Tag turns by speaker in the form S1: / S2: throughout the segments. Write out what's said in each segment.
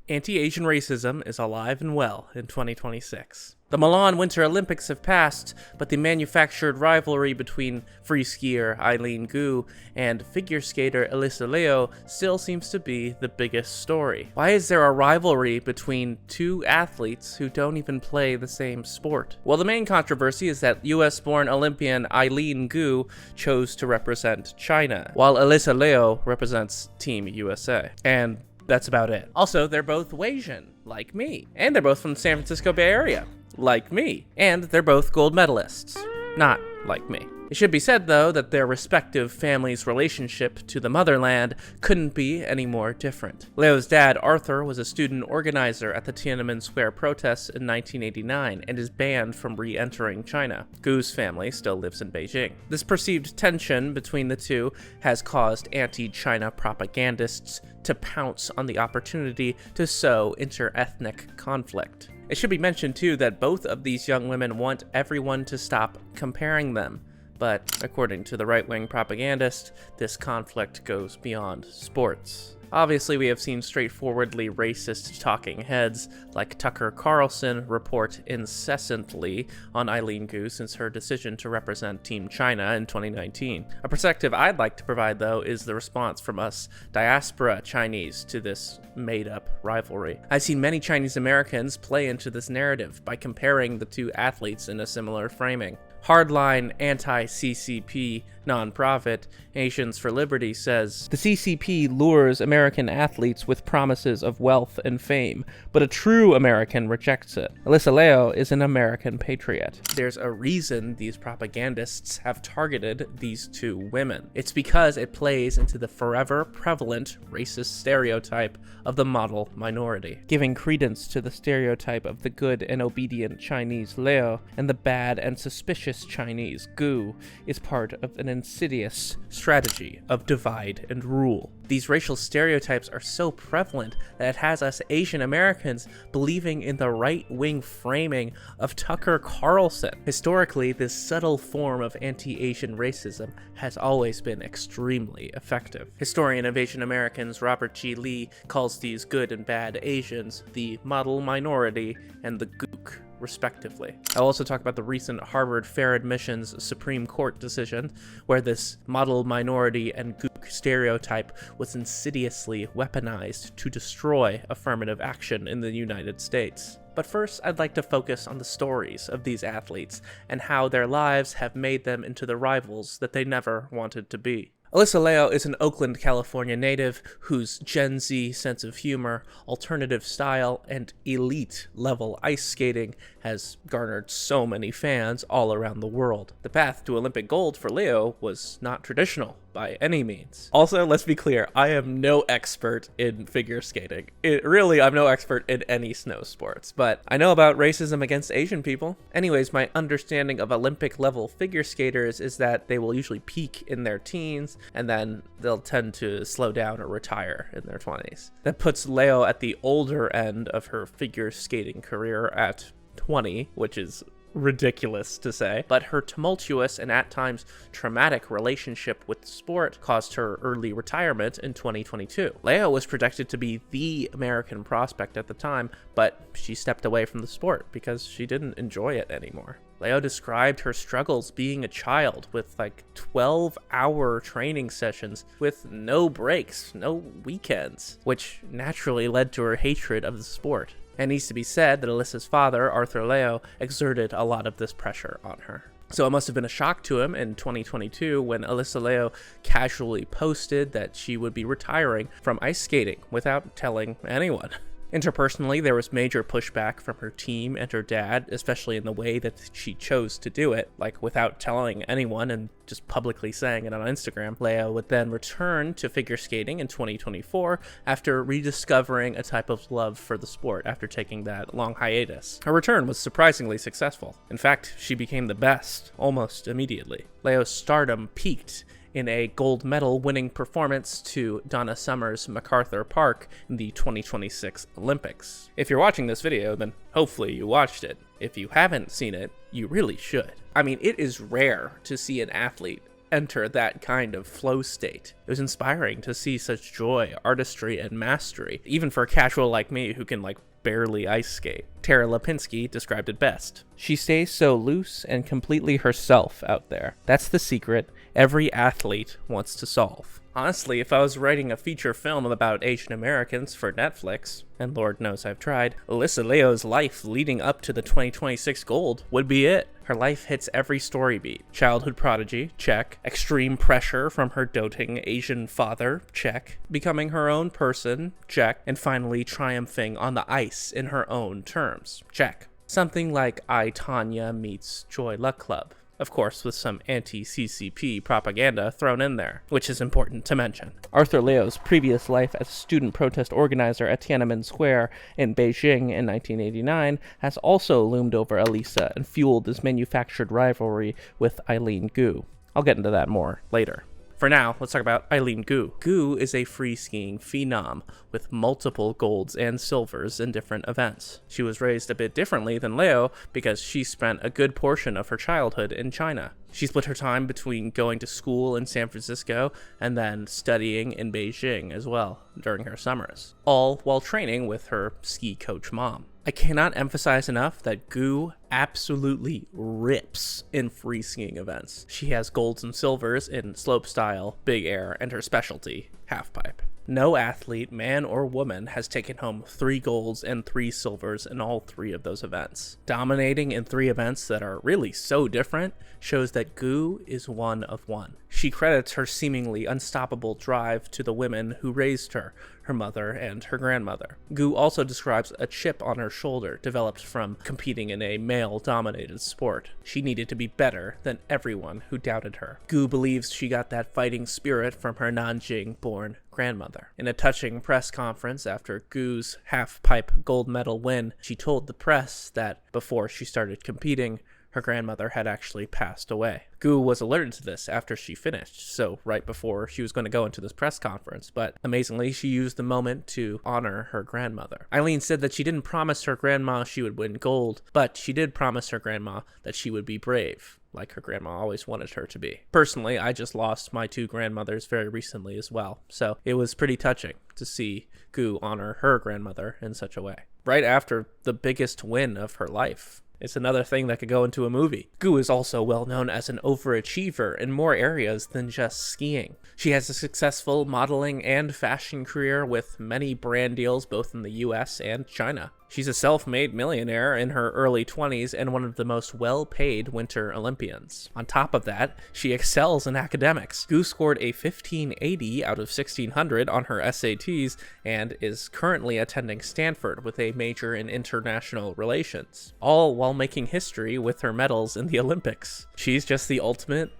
S1: Anti-Asian racism is alive and well in 2026. The Milan Winter Olympics have passed, but the manufactured rivalry between free skier Eileen Gu and figure skater Alysa Liu still seems to be the biggest story. Why is there a rivalry between two athletes who don't even play the same sport? Well, the main controversy is that US-born Olympian Eileen Gu chose to represent China, while Alysa Liu represents Team USA. And that's about it. Also, they're both Asian, like me. And they're both from the San Francisco Bay Area, like me. And they're both gold medalists, not like me. It should be said, though, that their respective families' relationship to the motherland couldn't be any more different. Liu's dad, Arthur, was a student organizer at the Tiananmen Square protests in 1989 and is banned from re-entering China. Gu's family still lives in Beijing. This perceived tension between the two has caused anti-China propagandists to pounce on the opportunity to sow inter-ethnic conflict. It should be mentioned, too, that both of these young women want everyone to stop comparing them. But according to the right-wing propagandist, this conflict goes beyond sports. Obviously, we have seen straightforwardly racist talking heads like Tucker Carlson report incessantly on Eileen Gu since her decision to represent Team China in 2019. A perspective I'd like to provide, though, is the response from us diaspora Chinese to this made-up rivalry. I've seen many Chinese Americans play into this narrative by comparing the two athletes in a similar framing. Hardline anti-CCP nonprofit Asians for Liberty says, "The CCP lures American athletes with promises of wealth and fame, but a true American rejects it. Alysa Liu is an American patriot." There's a reason these propagandists have targeted these two women. It's because it plays into the forever prevalent racist stereotype of the model minority, giving credence to the stereotype of the good and obedient Chinese Liu and the bad and suspicious Chinese Gu is part of an insidious strategy of divide and rule. These racial stereotypes are so prevalent that it has us Asian Americans believing in the right-wing framing of Tucker Carlson. Historically, this subtle form of anti-Asian racism has always been extremely effective. Historian of Asian Americans Robert G. Lee calls these good and bad Asians the model minority and the gook, respectively. I'll also talk about the recent Harvard Fair Admissions Supreme Court decision, where this model minority and gook stereotype was insidiously weaponized to destroy affirmative action in the United States. But first, I'd like to focus on the stories of these athletes and how their lives have made them into the rivals that they never wanted to be. Alysa Liu is an Oakland, California native whose Gen Z sense of humor, alternative style, and elite-level ice skating has garnered so many fans all around the world. The path to Olympic gold for Liu was not traditional by any means. Also, let's be clear, I am no expert in figure skating. I'm no expert in any snow sports, but I know about racism against Asian people. Anyways, my understanding of Olympic-level figure skaters is that they will usually peak in their teens, and then they'll tend to slow down or retire in their 20s. That puts Liu at the older end of her figure skating career at 20, which is ridiculous to say, but her tumultuous and at times traumatic relationship with the sport caused her early retirement in 2022. Liu was projected to be the American prospect at the time, but she stepped away from the sport because she didn't enjoy it anymore. Liu described her struggles being a child with 12-hour training sessions with no breaks, no weekends, which naturally led to her hatred of the sport. It needs to be said that Alysa's father, Arthur Liu, exerted a lot of this pressure on her. So it must have been a shock to him in 2022 when Alysa Liu casually posted that she would be retiring from ice skating without telling anyone. Interpersonally, there was major pushback from her team and her dad, especially in the way that she chose to do it, without telling anyone and just publicly saying it on Instagram. Liu would then return to figure skating in 2024 after rediscovering a type of love for the sport after taking that long hiatus. Her return was surprisingly successful. In fact, she became the best almost immediately. Liu's stardom peaked in a gold medal winning performance to Donna Summer's MacArthur Park in the 2026 Olympics. If you're watching this video, then hopefully you watched it. If you haven't seen it, you really should. I mean, it is rare to see an athlete enter that kind of flow state. It was inspiring to see such joy, artistry, and mastery, even for a casual like me who can barely ice skate. Tara Lipinski described it best. She stays so loose and completely herself out there. That's the secret every athlete wants to solve. Honestly, if I was writing a feature film about Asian Americans for Netflix, and Lord knows I've tried, Alysa Liu's life leading up to the 2026 gold would be it. Her life hits every story beat. Childhood prodigy, check. Extreme pressure from her doting Asian father, check. Becoming her own person, check. And finally triumphing on the ice in her own terms, check. Something like I, Tanya meets Joy Luck Club. Of course, with some anti-CCP propaganda thrown in there, which is important to mention. Arthur Liu's previous life as a student protest organizer at Tiananmen Square in Beijing in 1989 has also loomed over Alysa and fueled this manufactured rivalry with Eileen Gu. I'll get into that more later. For now, let's talk about Eileen Gu. Gu is a free skiing phenom with multiple golds and silvers in different events. She was raised a bit differently than Liu because she spent a good portion of her childhood in China. She split her time between going to school in San Francisco and then studying in Beijing as well during her summers, all while training with her ski coach mom. I cannot emphasize enough that Gu absolutely rips in free skiing events. She has golds and silvers in slopestyle, big air, and her specialty, halfpipe. No athlete, man or woman, has taken home 3 golds and 3 silvers in all 3 of those events. Dominating in 3 events that are really so different shows that Gu is one of one. She credits her seemingly unstoppable drive to the women who raised her mother and her grandmother. Gu also describes a chip on her shoulder developed from competing in a male-dominated sport. She needed to be better than everyone who doubted her. Gu believes she got that fighting spirit from her Nanjing-born grandmother. In a touching press conference after Gu's half-pipe gold medal win, she told the press that before she started competing, her grandmother had actually passed away. Gu was alerted to this after she finished, so right before she was going to go into this press conference, but amazingly, she used the moment to honor her grandmother. Eileen said that she didn't promise her grandma she would win gold, but she did promise her grandma that she would be brave, like her grandma always wanted her to be. Personally, I just lost my 2 grandmothers very recently as well, so it was pretty touching to see Gu honor her grandmother in such a way. Right after the biggest win of her life. It's another thing that could go into a movie. Gu is also well known as an overachiever in more areas than just skiing. She has a successful modeling and fashion career with many brand deals both in the US and China. She's a self-made millionaire in her early 20s and one of the most well-paid Winter Olympians. On top of that, she excels in academics. Gu scored a 1580 out of 1600 on her SATs and is currently attending Stanford with a major in international relations, all while making history with her medals in the Olympics. She's just the ultimate,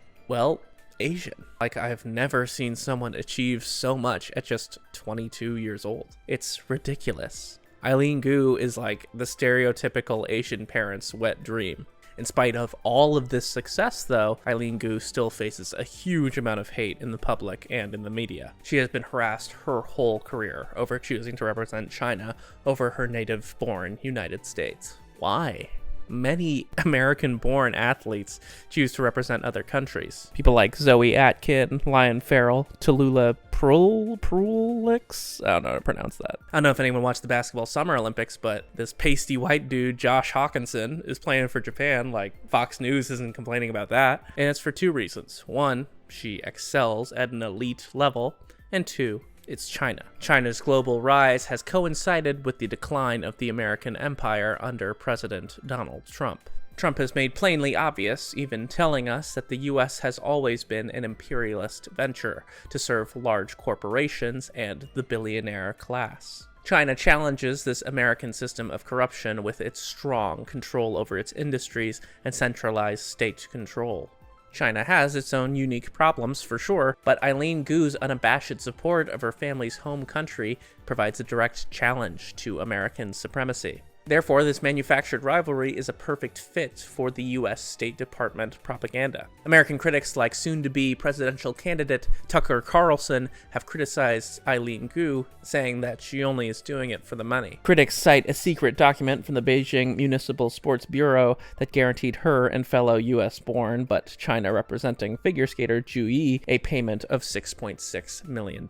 S1: Asian. I've never seen someone achieve so much at just 22 years old. It's ridiculous. Eileen Gu is like the stereotypical Asian parent's wet dream. In spite of all of this success, though, Eileen Gu still faces a huge amount of hate in the public and in the media. She has been harassed her whole career over choosing to represent China over her native-born United States. Why? Many American-born athletes choose to represent other countries. People like Zoe Atkin, Lion Farrell, Tallulah Prulix. I don't know how to pronounce that. I don't know if anyone watched the basketball Summer Olympics, but this pasty white dude, Josh Hawkinson, is playing for Japan. Fox News isn't complaining about that. And it's for 2 reasons. 1, she excels at an elite level. And 2, it's China. China's global rise has coincided with the decline of the American empire under President Donald Trump. Trump has made plainly obvious, even telling us that the US has always been an imperialist venture to serve large corporations and the billionaire class. China challenges this American system of corruption with its strong control over its industries and centralized state control. China has its own unique problems for sure, but Eileen Gu's unabashed support of her family's home country provides a direct challenge to American supremacy. Therefore, this manufactured rivalry is a perfect fit for the US State Department propaganda. American critics like soon-to-be presidential candidate Tucker Carlson have criticized Eileen Gu, saying that she only is doing it for the money. Critics cite a secret document from the Beijing Municipal Sports Bureau that guaranteed her and fellow US-born but China-representing figure skater Zhu Yi a payment of $6.6 million.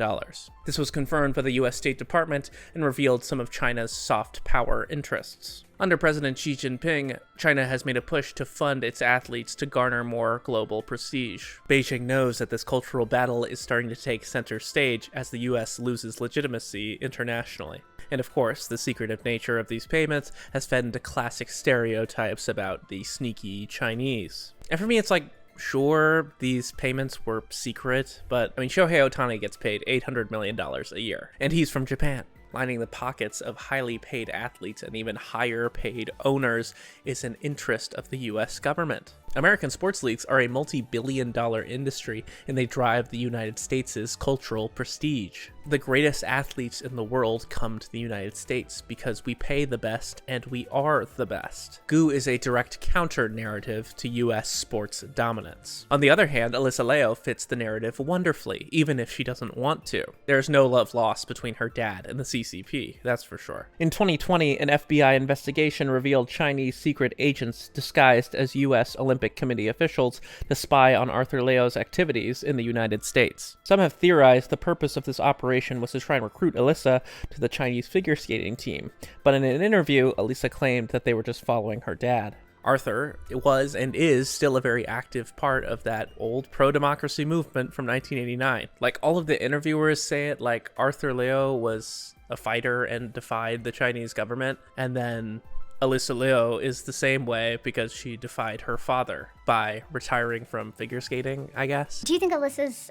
S1: This was confirmed by the US State Department and revealed some of China's soft power interests. Under President Xi Jinping, China has made a push to fund its athletes to garner more global prestige. Beijing knows that this cultural battle is starting to take center stage as the US loses legitimacy internationally. And of course, the secretive nature of these payments has fed into classic stereotypes about the sneaky Chinese. And for me, it's like, sure, these payments were secret, but I mean, Shohei Ohtani gets paid $800 million a year, and he's from Japan. Lining the pockets of highly paid athletes and even higher paid owners is an interest of the US government. American sports leagues are a multi-billion-dollar industry, and they drive the United States' cultural prestige. The greatest athletes in the world come to the United States because we pay the best and we are the best. Gu is a direct counter-narrative to US sports dominance. On the other hand, Alysa Liu fits the narrative wonderfully, even if she doesn't want to. There's no love lost between her dad and the CCP, that's for sure. In 2020, an FBI investigation revealed Chinese secret agents disguised as US Olympic Committee officials to spy on Arthur Liu's activities in the United States. Some have theorized the purpose of this operation was to try and recruit Alysa to the Chinese figure skating team, but in an interview, Alysa claimed that they were just following her dad. Arthur was and is still a very active part of that old pro-democracy movement from 1989. Like, all of the interviewers say it like Arthur Liu was a fighter and defied the Chinese government, and then Alysa Liu is the same way because she defied her father by retiring from figure skating, I guess.
S2: Do you think Alyssa's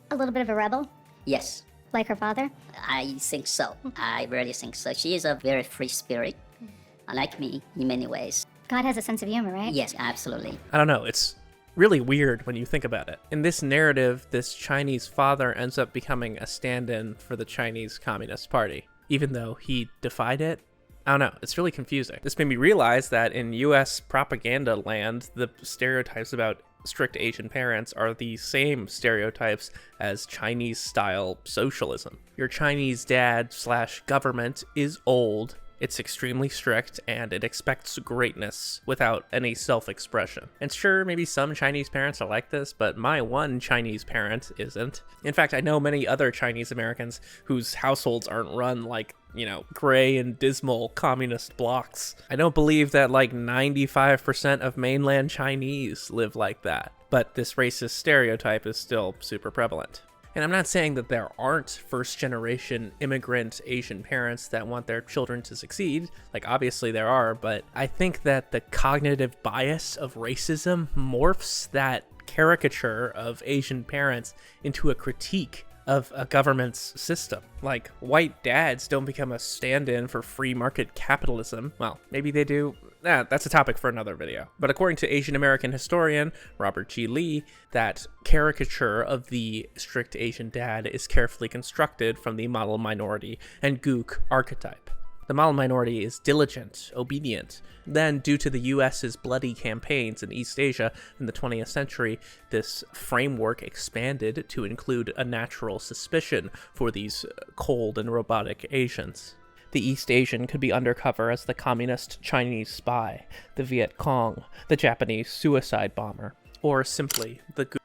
S2: a little bit of a rebel?
S3: Yes,
S2: Like her father?
S3: I think so. I really think so. She is a very free spirit, like me in many ways.
S2: God has a sense of humor, right?
S3: Yes, absolutely.
S1: I don't know, it's really weird when you think about it. In this narrative, this Chinese father ends up becoming a stand-in for the Chinese Communist Party, even though he defied it. I don't know, it's really confusing. This made me realize that in US propaganda land, the stereotypes about strict Asian parents are the same stereotypes as Chinese-style socialism. Your Chinese dad/government is old, it's extremely strict, and it expects greatness without any self-expression. And sure, maybe some Chinese parents are like this, but my one Chinese parent isn't. In fact, I know many other Chinese Americans whose households aren't run like, you know, gray and dismal communist blocks. I don't believe that like 95% of mainland Chinese live like that, but this racist stereotype is still super prevalent. And I'm not saying that there aren't first-generation immigrant Asian parents that want their children to succeed. Like, obviously there are, but I think that the cognitive bias of racism morphs that caricature of Asian parents into a critique of a government's system. Like, white dads don't become a stand-in for free market capitalism. Well, maybe they do. That's a topic for another video. But according to Asian American historian Robert G. Lee, that caricature of the strict Asian dad is carefully constructed from the model minority and gook archetype. The model minority is diligent, obedient. Then, due to the US's bloody campaigns in East Asia in the 20th century, this framework expanded to include a natural suspicion for these cold and robotic Asians. The East Asian could be undercover as the communist Chinese spy, the Viet Cong, the Japanese suicide bomber, or simply the gook.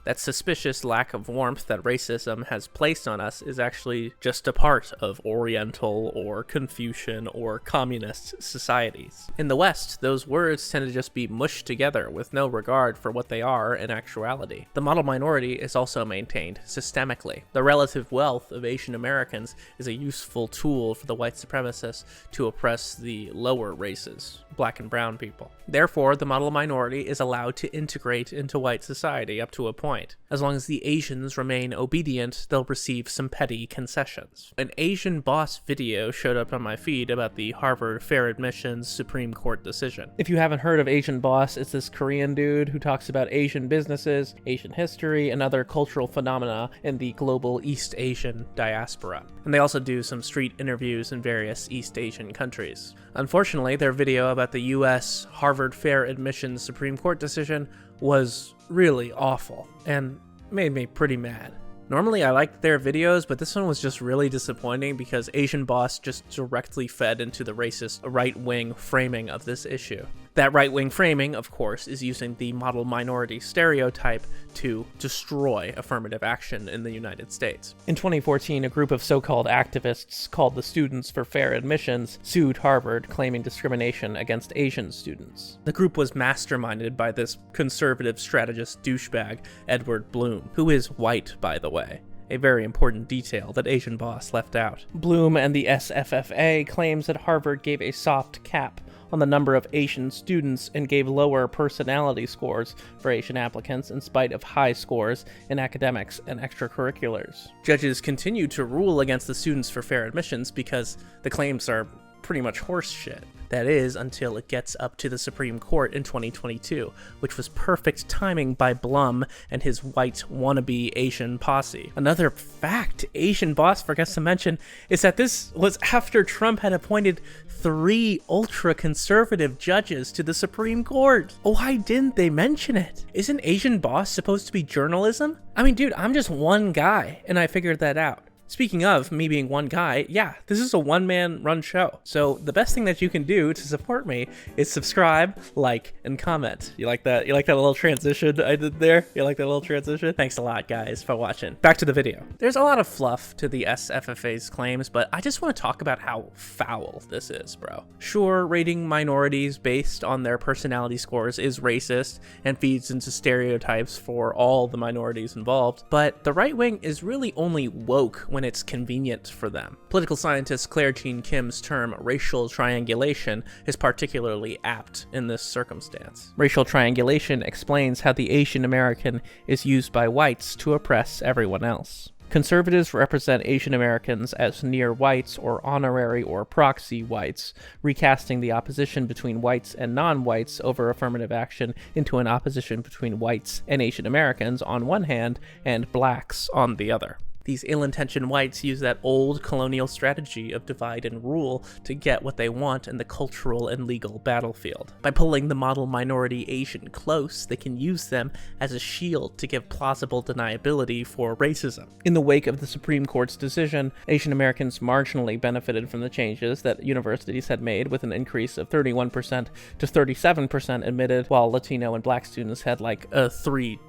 S1: That suspicious lack of warmth that racism has placed on us is actually just a part of Oriental or Confucian or communist societies. In the West, those words tend to just be mushed together with no regard for what they are in actuality. The model minority is also maintained systemically. The relative wealth of Asian Americans is a useful tool for the white supremacists to oppress the lower races, black and brown people. Therefore, the model minority is allowed to integrate into white society up to a point. point. As long as the Asians remain obedient, they'll receive some petty concessions. An Asian boss video showed up on my feed about the Harvard fair admissions Supreme Court decision. If you haven't heard of Asian Boss, it's this Korean dude who talks about Asian businesses, Asian history, and other cultural phenomena in the global East Asian diaspora. And they also do some street interviews in various East Asian countries. Unfortunately, their video about the US Harvard fair admissions Supreme Court decision was really awful and made me pretty mad. Normally I like their videos, but this one was just really disappointing because Asian Boss just directly fed into the racist right-wing framing of this issue. That right-wing framing, of course, is using the model minority stereotype to destroy affirmative action in the United States. In 2014, a group of so-called activists called the Students for Fair Admissions sued Harvard, claiming discrimination against Asian students. The group was masterminded by this conservative strategist douchebag, Edward Bloom, who is white, by the way. A very important detail that Asian Boss left out. Bloom and the SFFA claims that Harvard gave a soft cap on the number of Asian students and gave lower personality scores for Asian applicants in spite of high scores in academics and extracurriculars. Judges continue to rule against the Students for Fair Admissions because the claims are pretty much horse shit. That is, until it gets up to the Supreme Court in 2022, which was perfect timing by Blum and his white wannabe Asian posse. Another fact Asian Boss forgets to mention is that this was after Trump had appointed 3 ultra-conservative judges to the Supreme Court. Why didn't they mention it? Isn't Asian Boss supposed to be journalism? I mean, dude, I'm just one guy, and I figured that out. Speaking of me being one guy, yeah, this is a one-man run show. So the best thing that you can do to support me is subscribe, like, and comment. You like that? You like that little transition I did there? You like that little transition? Thanks a lot, guys, for watching. Back to the video. There's a lot of fluff to the SFFA's claims, but I just want to talk about how foul this is, bro. Sure, rating minorities based on their personality scores is racist and feeds into stereotypes for all the minorities involved, but the right wing is really only woke when it's convenient for them. Political scientist Claire Jean Kim's term racial triangulation is particularly apt in this circumstance. Racial triangulation explains how the Asian American is used by whites to oppress everyone else. Conservatives represent Asian Americans as near whites or honorary or proxy whites, recasting the opposition between whites and non-whites over affirmative action into an opposition between whites and Asian Americans on one hand and blacks on the other. These ill-intentioned whites use that old colonial strategy of divide and rule to get what they want in the cultural and legal battlefield. By pulling the model minority Asian close, they can use them as a shield to give plausible deniability for racism. In the wake of the Supreme Court's decision, Asian Americans marginally benefited from the changes that universities had made, with an increase of 31% to 37% admitted, while Latino and Black students had like a 3%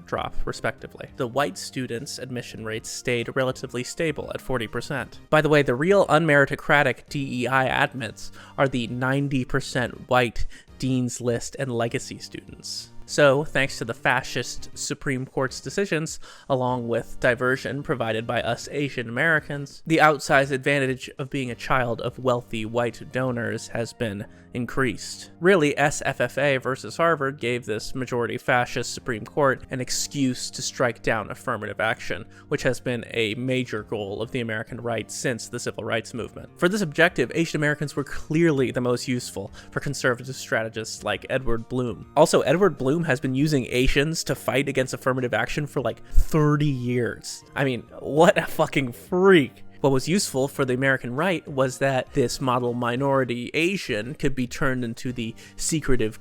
S1: drop, respectively. The white students' admission rates stayed relatively stable at 40%. By the way, the real unmeritocratic DEI admits are the 90% white Dean's List and Legacy students. So, thanks to the fascist Supreme Court's decisions, along with diversion provided by us Asian Americans, the outsized advantage of being a child of wealthy white donors has been increased. Really, SFFA versus Harvard gave this majority fascist Supreme Court an excuse to strike down affirmative action, which has been a major goal of the American right since the Civil Rights Movement. For this objective, Asian Americans were clearly the most useful for conservative strategists like Edward Bloom. Also, Edward Bloom has been using Asians to fight against affirmative action for like 30 years. I mean, what a fucking freak. What was useful for the American right was that this model minority Asian could be turned into the secretive,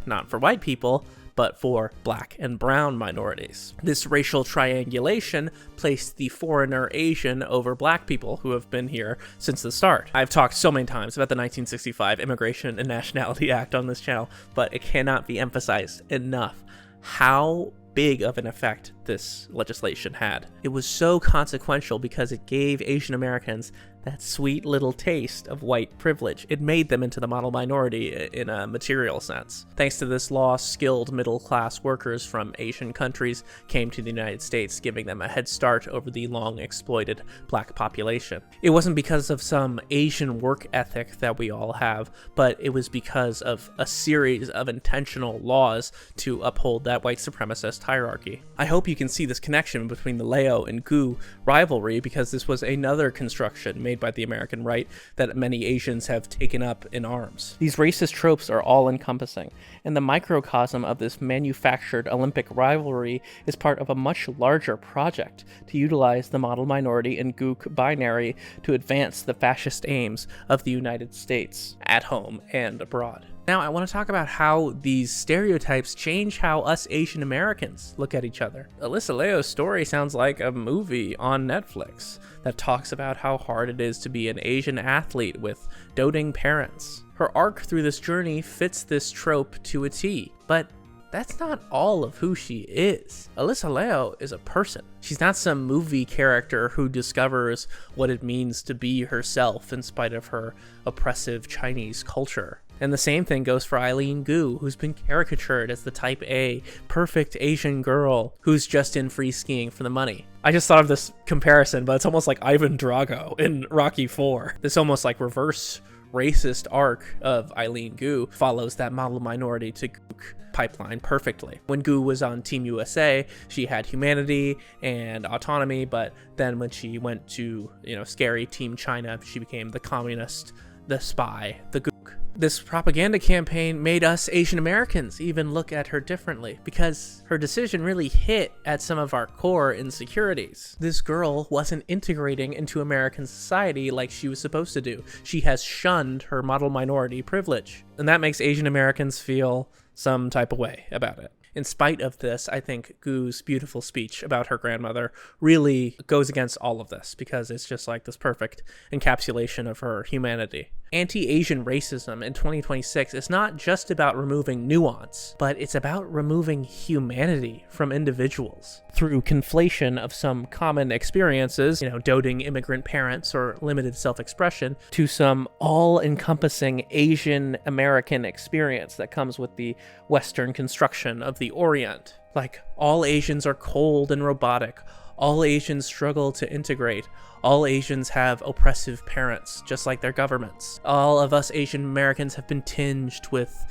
S1: not for white people, but for black and brown minorities. This racial triangulation placed the foreigner Asian over black people who have been here since the start. I've talked so many times about the 1965 Immigration and Nationality Act on this channel, but it cannot be emphasized enough how big of an effect this legislation had. It was so consequential because it gave Asian Americans that sweet little taste of white privilege. It made them into the model minority in a material sense. Thanks to this law, skilled middle-class workers from Asian countries came to the United States, giving them a head start over the long-exploited black population. It wasn't because of some Asian work ethic that we all have, but it was because of a series of intentional laws to uphold that white supremacist hierarchy. I hope you can see this connection between the Liu and Gu rivalry, because this was another construction made by the American right that many Asians have taken up in arms. These racist tropes are all-encompassing, and the microcosm of this manufactured Olympic rivalry is part of a much larger project to utilize the model minority and Gook binary to advance the fascist aims of the United States, at home and abroad. Now, I want to talk about how these stereotypes change how us Asian Americans look at each other. Alysa Liu's story sounds like a movie on Netflix that talks about how hard it is to be an Asian athlete with doting parents. Her arc through this journey fits this trope to a T, but that's not all of who she is. Alysa Liu is a person. She's not some movie character who discovers what it means to be herself in spite of her oppressive Chinese culture. And the same thing goes for Eileen Gu, who's been caricatured as the type A, perfect Asian girl who's just in free skiing for the money. I just thought of this comparison, but it's almost like Ivan Drago in Rocky IV. This almost like reverse racist arc of Eileen Gu follows that model minority to Gook pipeline perfectly. When Gu was on Team USA, she had humanity and autonomy, but then when she went to, scary Team China, she became the communist, the spy, the Gook. This propaganda campaign made us Asian Americans even look at her differently, because her decision really hit at some of our core insecurities. This girl wasn't integrating into American society like she was supposed to do. She has shunned her model minority privilege, and that makes Asian Americans feel some type of way about it. In spite of this, I think Gu's beautiful speech about her grandmother really goes against all of this, because it's just like this perfect encapsulation of her humanity. Anti-Asian racism in 2026 is not just about removing nuance, but it's about removing humanity from individuals through conflation of some common experiences, doting immigrant parents or limited self-expression, to some all-encompassing Asian American experience that comes with the Western construction of the Orient. Like, all Asians are cold and robotic. All Asians struggle to integrate. All Asians have oppressive parents, just like their governments. All of us Asian Americans have been tinged with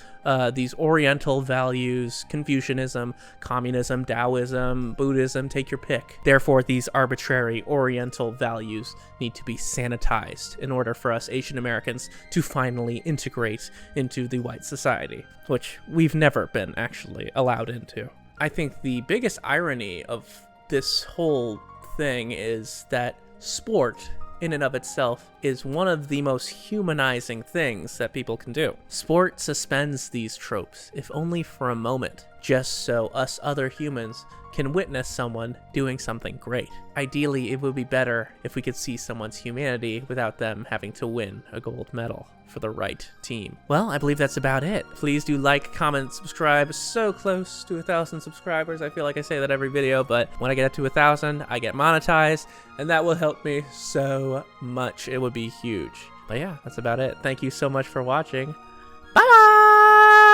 S1: these Oriental values, Confucianism, communism, Taoism, Buddhism, take your pick. Therefore, these arbitrary Oriental values need to be sanitized in order for us Asian Americans to finally integrate into the white society, which we've never been actually allowed into. I think the biggest irony of this whole thing is that sport in and of itself is one of the most humanizing things that people can do. Sport suspends these tropes, if only for a moment, just so us other humans can witness someone doing something great. Ideally, it would be better if we could see someone's humanity without them having to win a gold medal for the right team. Well, I believe that's about it. Please do like, comment, subscribe. So close to 1,000 subscribers. I feel like I say that every video, but when I get up to 1,000, I get monetized, and that will help me so much. It would be huge. But yeah, that's about it. Thank you so much for watching. Bye!